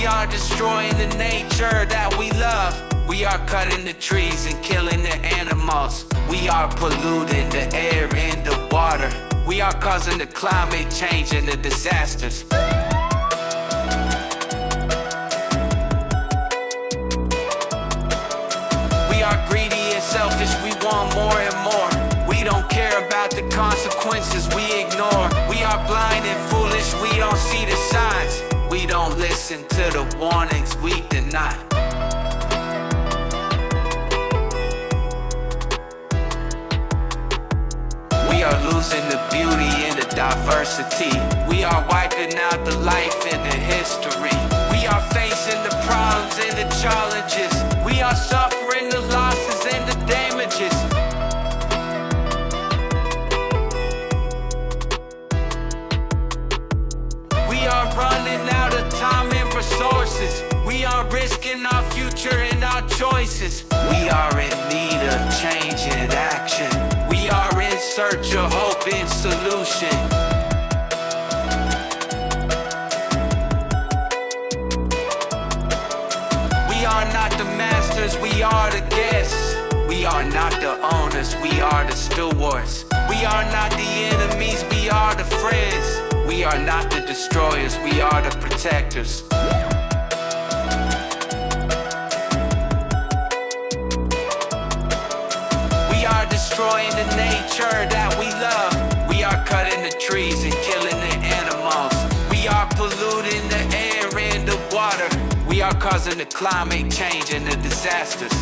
We are destroying the nature that we love. We are cutting the trees and killing the animals. We are polluting the air and the water. We are causing the climate change and the disasters. We are greedy and selfish, we want more and more. We don't care about the consequences, we ignore. We are blind and foolish, we don't see the signs. We don't listen to the warnings, we deny. We are losing the beauty and the diversity. We are wiping out the life and the history. We are facing the problems and the challenges. We are suffering the losses and the damages. We are running out of time and resources. We are risking our future and our choices. We are in need of change and action. We are in search of hope and solution. We are not the masters, we are the guests. We are not the owners, we are the stewards. We are not the enemies, we are the friends. We are not the destroyers, we are the protectors. We are destroying the nature that we love. We are cutting the trees and killing the animals. We are polluting the air and the water. We are causing the climate change and the disasters.